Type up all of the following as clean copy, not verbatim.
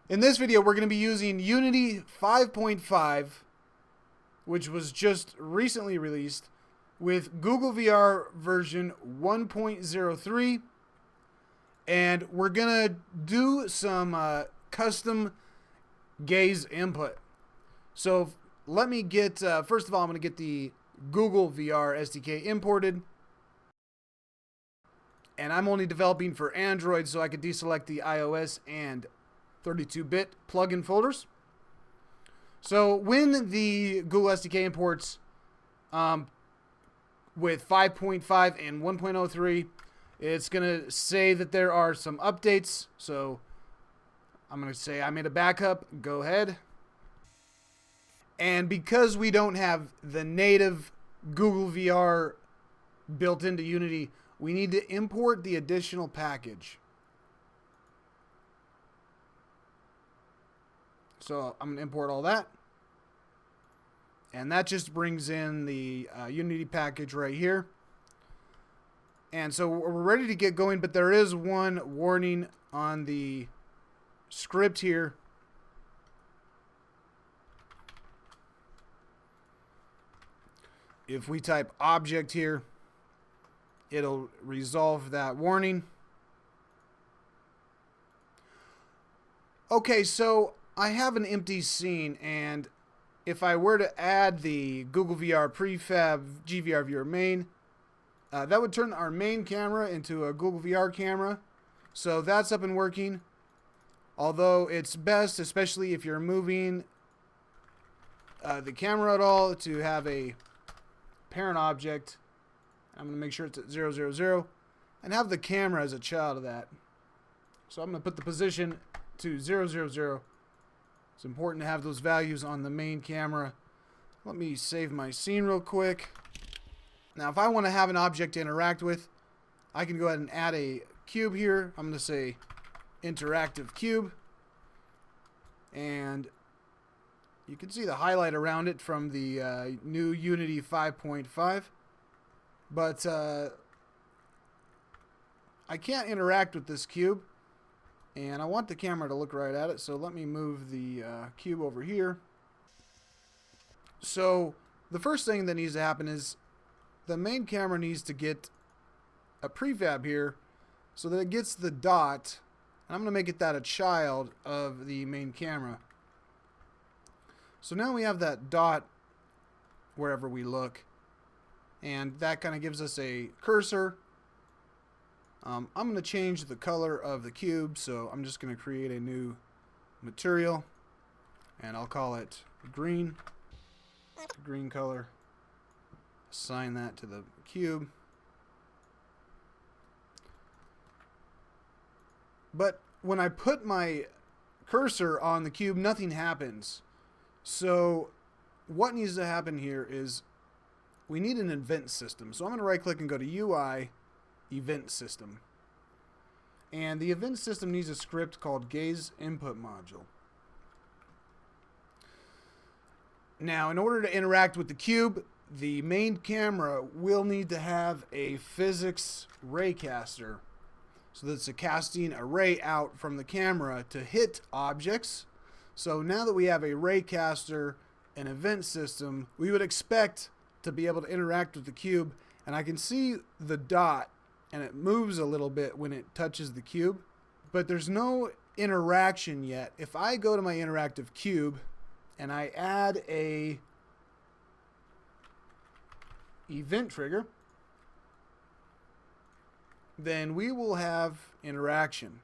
In this video, we're going to be using Unity 5.5, which was just recently released, with GoogleVR version 1.03, and we're going to do some custom gaze input. So let me get, first of all, I'm going to get the GoogleVR SDK imported. And I'm only developing for Android, so I could deselect the iOS and 32-bit plugin folders. So when the Google SDK imports with 5.5 and 1.03, it's going to say that there are some updates. So I'm going to say I made a backup. Go ahead. And because we don't have the native Google VR built into Unity, we need to import the additional package. So I'm going to import all that. And that just brings in the Unity package right here. And so we're ready to get going, but there is one warning on the script here. If we type object here, it'll resolve that warning. Okay, so I have an empty scene, and if I were to add the Google VR prefab GVR viewer main, that would turn our main camera into a Google VR camera. So that's up and working. Although it's best, especially if you're moving the camera at all, to have a parent object. I'm going to make sure it's at 000 and have the camera as a child of that. So I'm going to put the position to 000. It's important to have those values on the main camera. Let me save my scene real quick. Now, if I want to have an object to interact with, I can go ahead and add a cube here. I'm going to say interactive cube. And you can see the highlight around it from the new Unity 5.5. But I can't interact with this cube. And I want the camera to look right at it, so let me move the cube over here. So the first thing that needs to happen is the main camera needs to get a prefab here so that it gets the dot. And I'm going to make it that a child of the main camera. So now we have that dot wherever we look. And that kind of gives us a cursor. I'm going to change the color of the cube, so I'm just going to create a new material, and I'll call it green. Green color. Assign that to the cube. But when I put my cursor on the cube, nothing happens. So what needs to happen here is we need an event system. So I'm going to right-click and go to UI. Event system. And the event system needs a script called gaze input module. Now, in order to interact with the cube, the main camera will need to have a physics raycaster. So that's a casting a ray out from the camera to hit objects. So now that we have a raycaster and event system, we would expect to be able to interact with the cube. And I can see the dot, and it moves a little bit when it touches the cube, but there's no interaction yet. If I go to my interactive cube and I add a event trigger, then we will have interaction.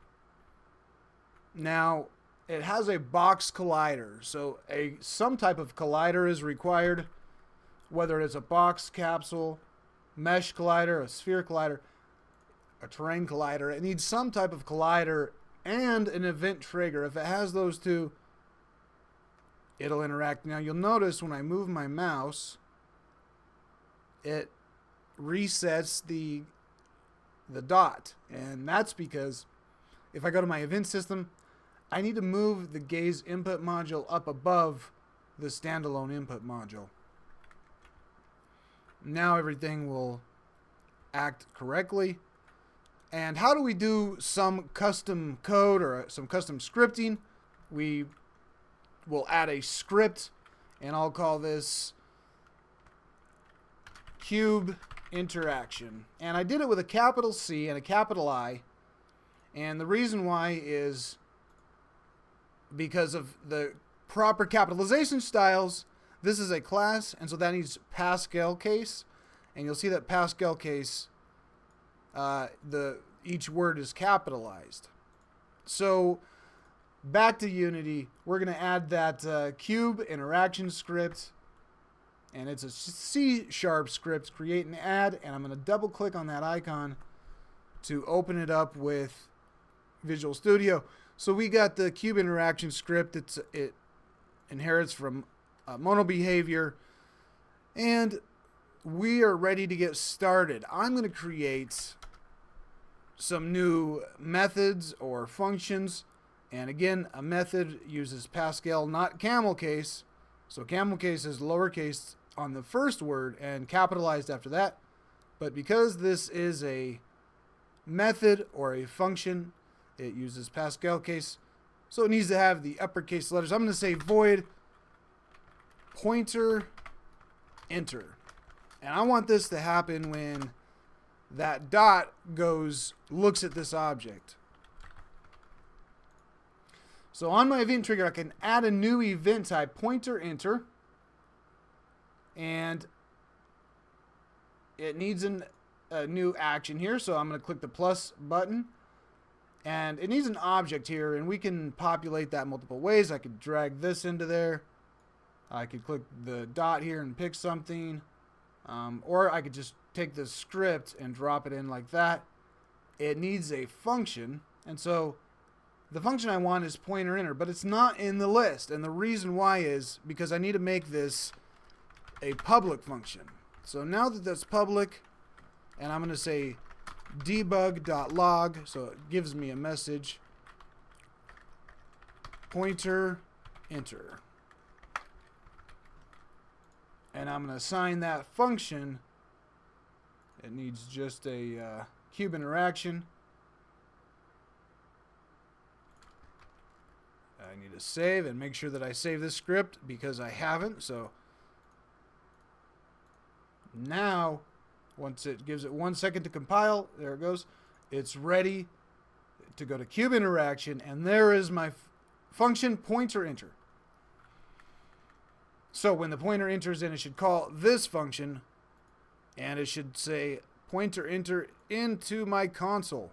Now, it has a box collider, so some type of collider is required, whether it's a box capsule, mesh collider, a sphere collider, a terrain collider. It needs some type of collider and an event trigger. If it has those two, it'll interact. Now you'll notice when I move my mouse, it resets the dot. And that's because if I go to my event system, I need to move the gaze input module up above the standalone input module. Now everything will act correctly. And how do we do some custom code or some custom scripting? we will add a script, and I'll call this cube interaction. And I did it with a capital C and a capital I. And the reason why is because of the proper capitalization styles. This is a class, and so that needs Pascal case. And you'll see that Pascal case, each word is capitalized. So back to Unity, we're going to add that cube interaction script. And it's a C# script, create and add. And I'm going to double click on that icon to open it up with Visual Studio. So we got the cube interaction script. It inherits from mono behavior. And we are ready to get started. I'm going to create some new methods or functions. And again, a method uses Pascal, not camel case. So camel case is lowercase on the first word and capitalized after that. But because this is a method or a function, it uses Pascal case. So it needs to have the uppercase letters. I'm going to say void pointer enter. And I want this to happen when that dot looks at this object. So on my event trigger, I can add a new event type, pointer enter. And it needs a new action here. So I'm going to click the plus button. And it needs an object here. And we can populate that multiple ways. I could drag this into there. I could click the dot here and pick something. Or I could just take the script and drop it in like that. It needs a function. And so the function I want is pointer enter, but it's not in the list. And the reason why is because I need to make this a public function. So now that that's public, and I'm going to say debug.log, so it gives me a message, pointer enter. And I'm going to assign that function. It needs just a cube interaction. I need to save and make sure that I save this script because I haven't. So now, once it gives it 1 second to compile, there it goes. It's ready to go to cube interaction, and there is my function pointer enter. So when the pointer enters in, it should call this function, and it should say pointer enter into my console.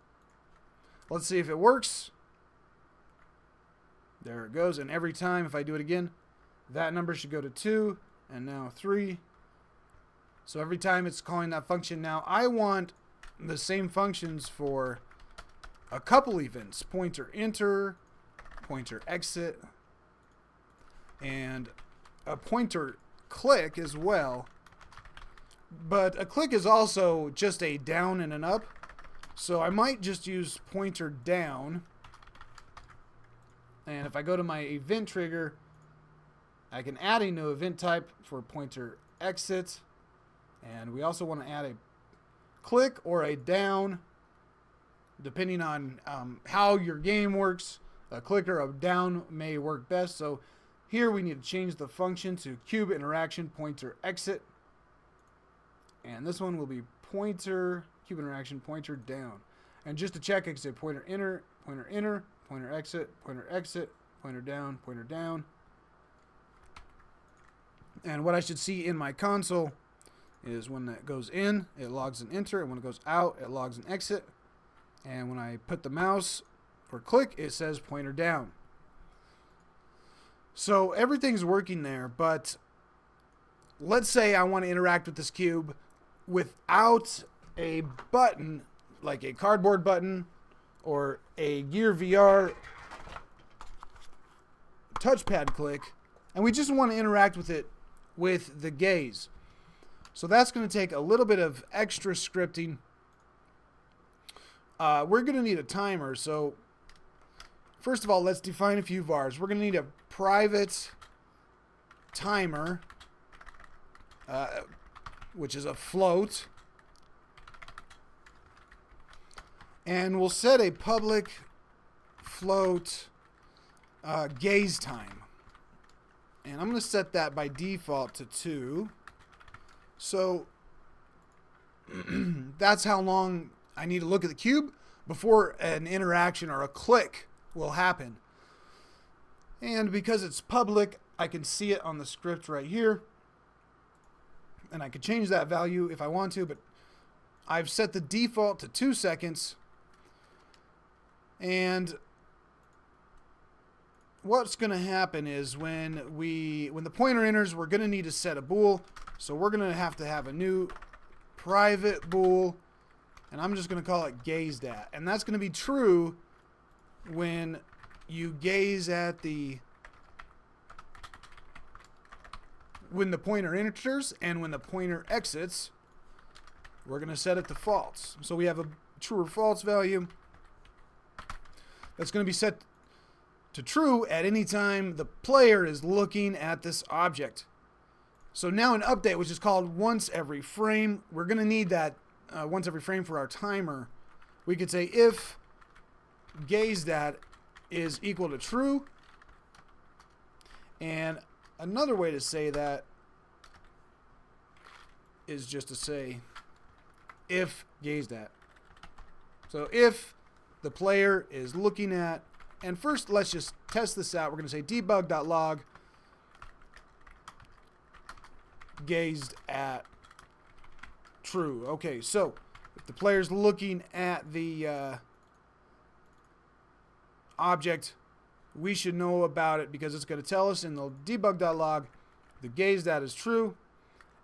Let's see if it works. There it goes, and every time if I do it again, that number should go to 2, and now 3. So every time it's calling that function. Now I want the same functions for a couple events. Pointer enter, pointer exit, and a pointer click as well. But a click is also just a down and an up. So I might just use pointer down. And if I go to my event trigger, I can add a new event type for pointer exit. And we also want to add a click or a down, depending on how your game works. A click or a down may work best. So here we need to change the function to cube interaction pointer exit. And this one will be pointer, cube interaction pointer down. And just to check, I can say pointer enter, pointer enter, pointer exit, pointer down, pointer down. And what I should see in my console is when it goes in, it logs an enter, and when it goes out, it logs an exit. And when I put the mouse or click, it says pointer down. So everything's working there, but let's say I want to interact with this cube without a button, like a cardboard button or a Gear VR touchpad click, and we just want to interact with it with the gaze. So that's going to take a little bit of extra scripting. We're going to need a timer. So first of all, let's define a few vars. We're going to need a private timer, which is a float. And we'll set a public float gaze time. And I'm going to set that by default to 2. So that's how long I need to look at the cube before an interaction or a click will happen. And because it's public, I can see it on the script right here. And I could change that value if I want to, but I've set the default to 2 seconds. And what's going to happen is when the pointer enters, we're going to need to set a bool. So we're going to have a new private bool, and I'm just going to call it gazed at. And that's going to be true when you gaze at when the pointer enters and when the pointer exits. We're going to set it to false. So we have a true or false value that's going to be set to true at any time the player is looking at this object. So now an update, which is called once every frame, we're going to need that once every frame for our timer. We could say if gazed at is equal to true. And another way to say that is just to say if gazed at. So if the player is looking at, and first let's just test this out. We're going to say debug.log gazed at true. Okay, so if the player's looking at the object, we should know about it because it's going to tell us in the debug.log the gazed at is true.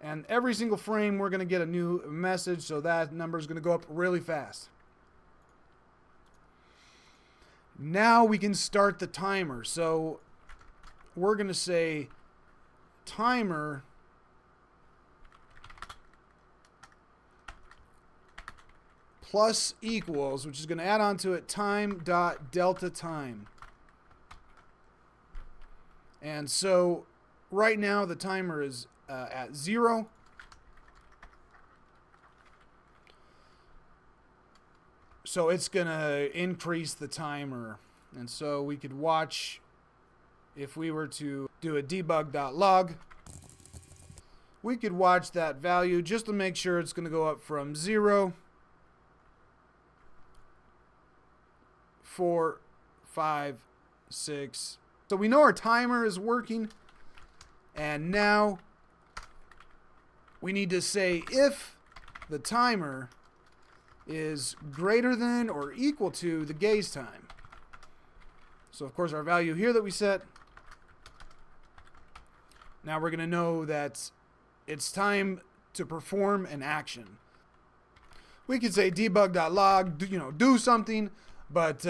And every single frame we're going to get a new message, so that number is going to go up really fast. Now we can start the timer. So we're going to say timer plus equals, which is going to add on to it time.delta time. And so right now the timer is at 0. So it's going to increase the timer. And so we could watch, if we were to do a debug.log, we could watch that value just to make sure it's going to go up from 0, 4, 5, 6. So we know our timer is working. And now we need to say if the timer is greater than or equal to the gaze time. So of course our value here that we set, now we're going to know that it's time to perform an action. We could say debug.log, do something, but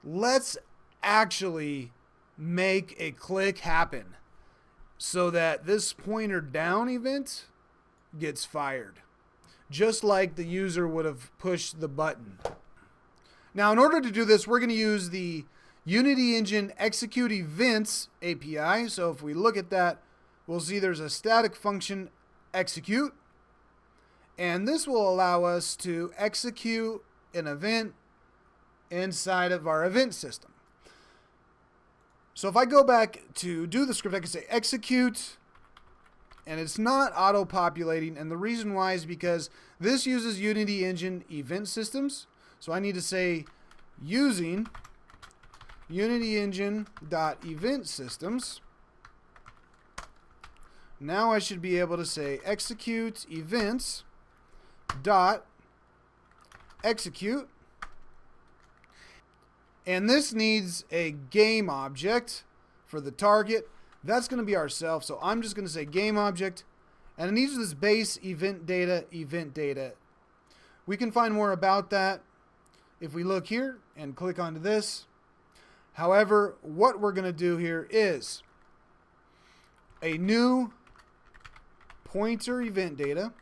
let's actually make a click happen so that this pointer down event gets fired, just like the user would have pushed the button. Now, in order to do this, we're going to use the UnityEngine.Execute API. So if we look at that, we'll see there's a static function execute, and this will allow us to execute an event inside of our event system. So if I go back to do the script, I can say execute, and it's not auto-populating, and the reason why is because this uses UnityEngine.EventSystems. So I need to say using UnityEngine.EventSystems. Now I should be able to say ExecuteEvents.Execute. And this needs a game object for the target. That's going to be ourself. So I'm just going to say game object. And it needs this base event data, event data. We can find more about that if we look here and click onto this. However, what we're going to do here is a new pointer event data.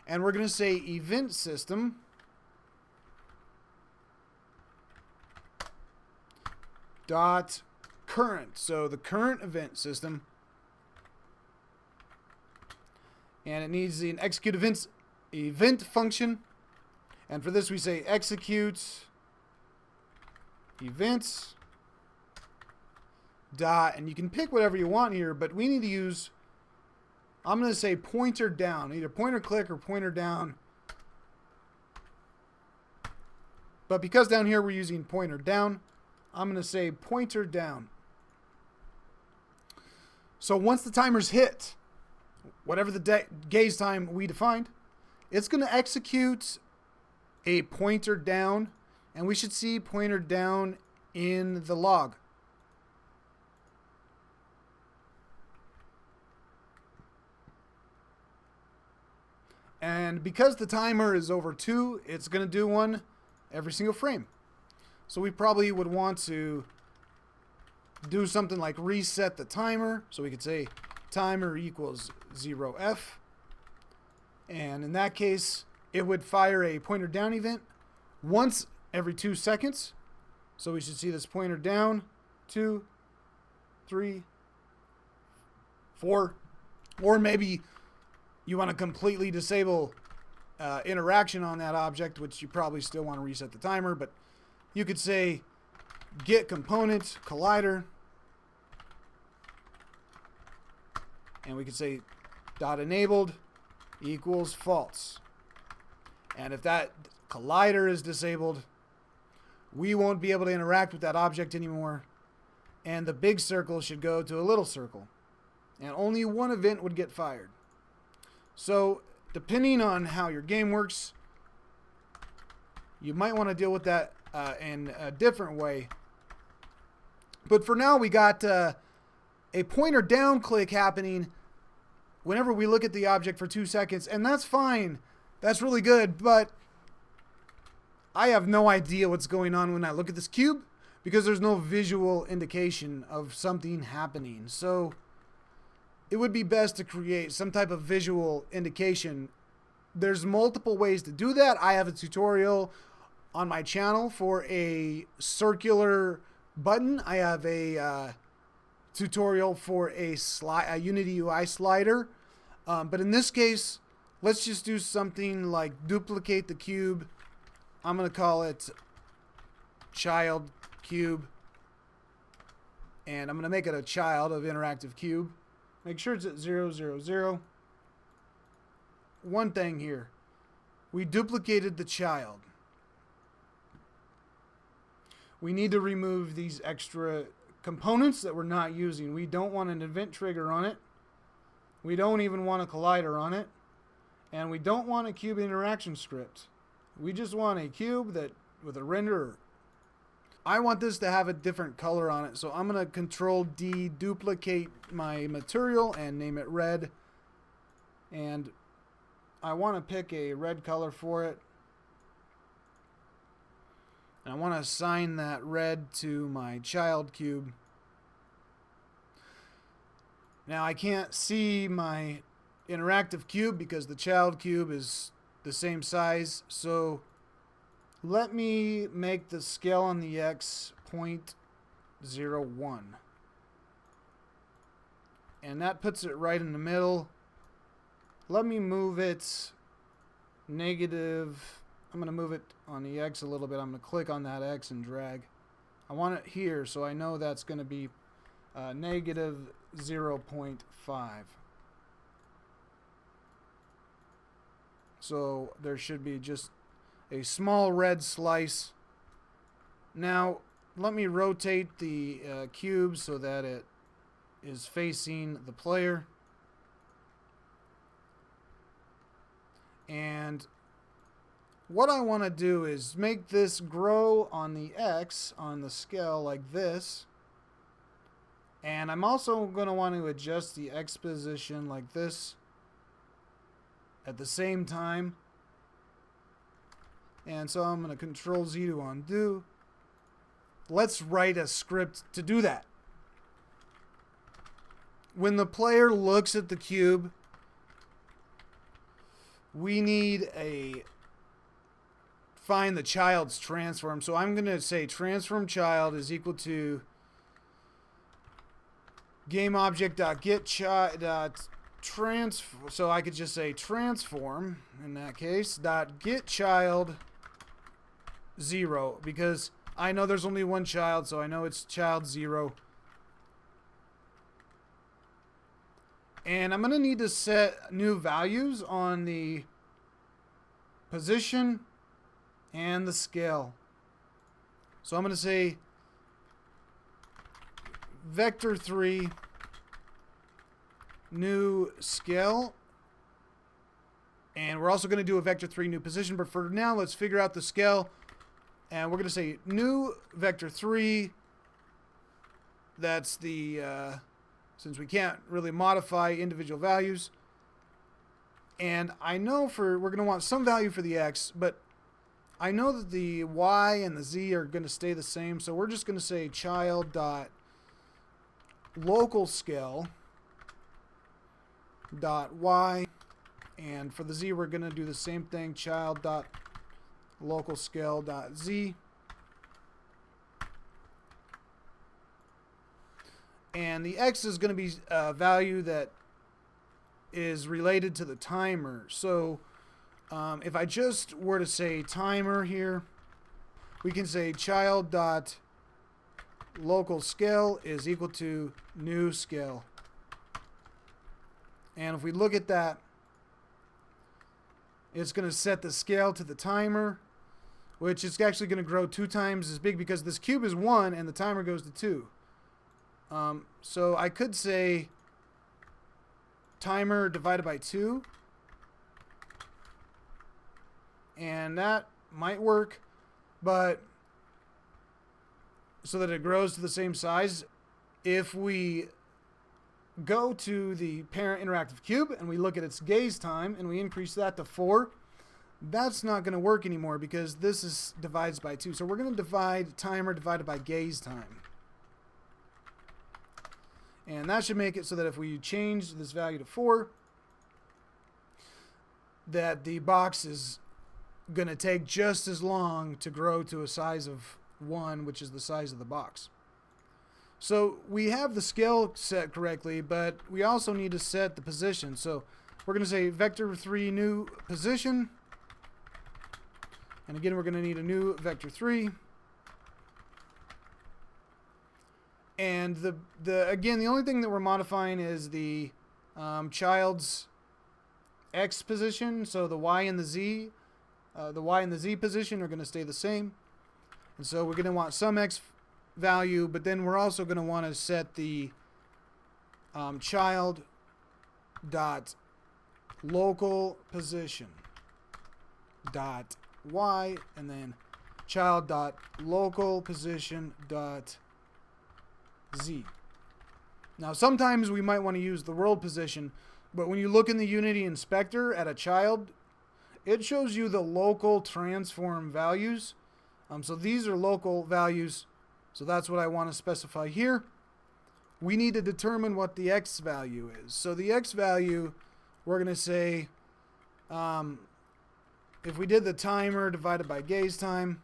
And we're going to say EventSystem dot current. So the current event system, and it needs an execute event function, and for this we say execute Events dot, and you can pick whatever you want here, but we need to use, I'm going to say pointer down, either pointer click or pointer down. But because down here we're using pointer down, I'm going to say pointer down. So once the timer's hit, whatever the gaze time we defined, it's going to execute a pointer down, and we should see pointer down in the log. And because the timer is over 2, it's going to do one every single frame. So we probably would want to do something like reset the timer. So we could say timer equals 0f. And in that case, it would fire a pointer down event once every 2 seconds. So we should see this pointer down, 2, 3, 4, or maybe you want to completely disable interaction on that object, which you probably still want to reset the timer, but you could say get component collider, and we could say dot enabled equals false. And if that collider is disabled, we won't be able to interact with that object anymore, and the big circle should go to a little circle, and only one event would get fired. So depending on how your game works, you might want to deal with that in a different way. But for now, we got a pointer down click happening whenever we look at the object for 2 seconds, and that's fine. That's really good, but I have no idea what's going on when I look at this cube because there's no visual indication of something happening. So it would be best to create some type of visual indication. There's multiple ways to do that. I have a tutorial on my channel for a circular button. I have a tutorial for a Unity UI slider. But in this case, let's just do something like duplicate the cube. I'm going to call it child cube. And I'm going to make it a child of interactive cube. Make sure it's at 0, 0, 0. One thing here. We duplicated the child. We need to remove these extra components that we're not using. We don't want an event trigger on it. We don't even want a collider on it. And we don't want a cube interaction script. We just want a cube that with a renderer. I want this to have a different color on it, so I'm going to Control D, duplicate my material and name it red. And I want to pick a red color for it. And I want to assign that red to my child cube. Now I can't see my interactive cube because the child cube is the same size, so let me make the scale on the X 0.01. And that puts it right in the middle. Let me move it negative. I'm going to move it on the X a little bit. I'm going to click on that X and drag. I want it here, so I know that's going to be negative 0.5. So there should be just a small red slice. Now let me rotate the cube so that it is facing the player. And what I want to do is make this grow on the X on the scale like this. And I'm also going to want to adjust the X position like this at the same time. And so I'm going to Control Z to undo. Let's write a script to do that. When the player looks at the cube, we need a find the child's transform. So I'm going to say transform child is equal to GameObject.getChild.transform. So I could just say transform in that case dot get child 0, because I know there's only one child, so I know it's child 0. And I'm going to need to set new values on the position and the scale. So I'm going to say vector 3 new scale. And we're also going to do a vector 3 new position. But for now, let's figure out the scale. And we're going to say new vector 3. That's the... since we can't really modify individual values. And I know we're going to want some value for the x, but I know that the y and the z are going to stay the same, so we're just going to say child dot local scale dot y, and for the z we're going to do the same thing, child dot local scale dot z. And the x is going to be a value that is related to the timer. So if I just were to say timer here, we can say child dot local scale is equal to new scale. And if we look at that, it's going to set the scale to the timer, which is actually going to grow 2 times as big because this cube is 1 and the timer goes to 2. So I could say timer divided by 2, and that might work, but so that it grows to the same size. If we go to the parent interactive cube and we look at its gaze time and we increase that to 4, that's not going to work anymore because this divides by 2. So we're going to divide timer divided by gaze time. And that should make it so that if we change this value to 4, that the box is going to take just as long to grow to a size of 1, which is the size of the box. So we have the scale set correctly, but we also need to set the position. So we're going to say vector 3 new position. And again, we're going to need a new vector 3. And again, the only thing that we're modifying is the child's x position. So the y and the z position are going to stay the same. And so we're going to want some x value, but then we're also going to want to set the child dot local position dot y, and then child dot local position dot z. Now sometimes we might want to use the world position, but when you look in the Unity inspector at a child, it shows you the local transform values. So these are local values, so that's what I want to specify here. We need to determine what the x value is. So the x value, we're going to say if we did the timer divided by gaze time,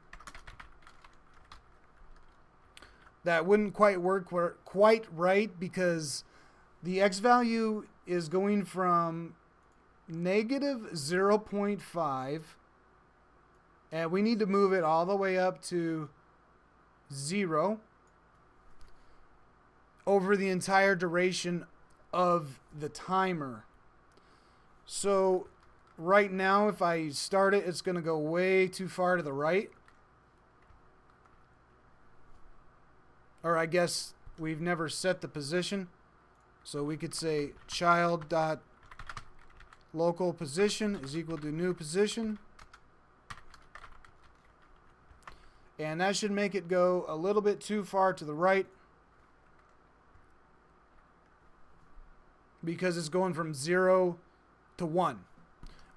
that wouldn't quite work quite right because the x value is going from negative 0.5, and we need to move it all the way up to 0 over the entire duration of the timer. So right now, if I start it, it's going to go way too far to the right. Or I guess we've never set the position. So we could say child dot local position is equal to new position. And that should make it go a little bit too far to the right, because it's going from 0 to 1.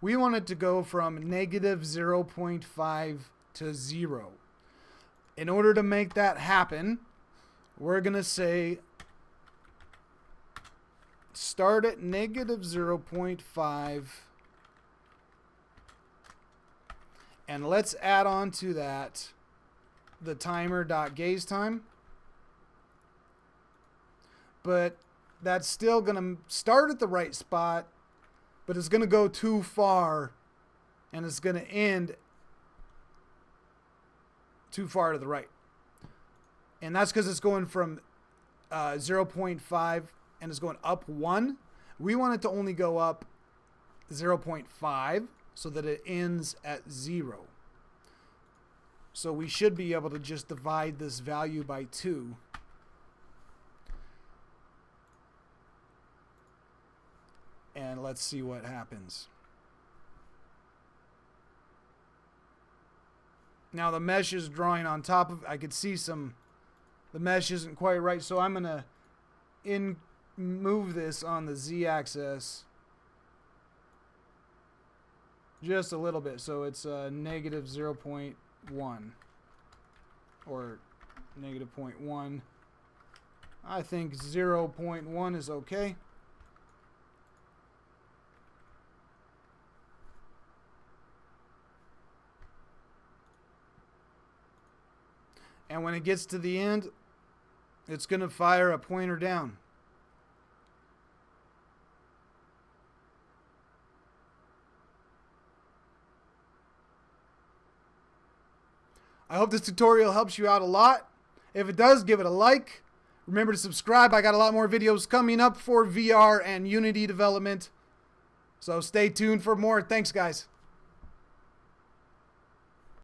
We want it to go from negative 0.5 to 0. In order to make that happen, we're going to say start at negative 0.5, and let's add on to that the timer.gaze time. But that's still going to start at the right spot, but it's going to go too far, and it's going to end too far to the right. And that's because it's going from 0.5 and it's going up 1. We want it to only go up 0.5 so that it ends at 0. So we should be able to just divide this value by 2. And let's see what happens. Now the mesh is drawing on top of, I could see the mesh isn't quite right, so I'm going to move this on the z-axis just a little bit. So it's negative 0.1 or negative 0.1. I think 0.1 is okay. And when it gets to the end, it's going to fire a pointer down. I hope this tutorial helps you out a lot. If it does, give it a like. Remember to subscribe. I got a lot more videos coming up for VR and Unity development. So stay tuned for more. Thanks, guys.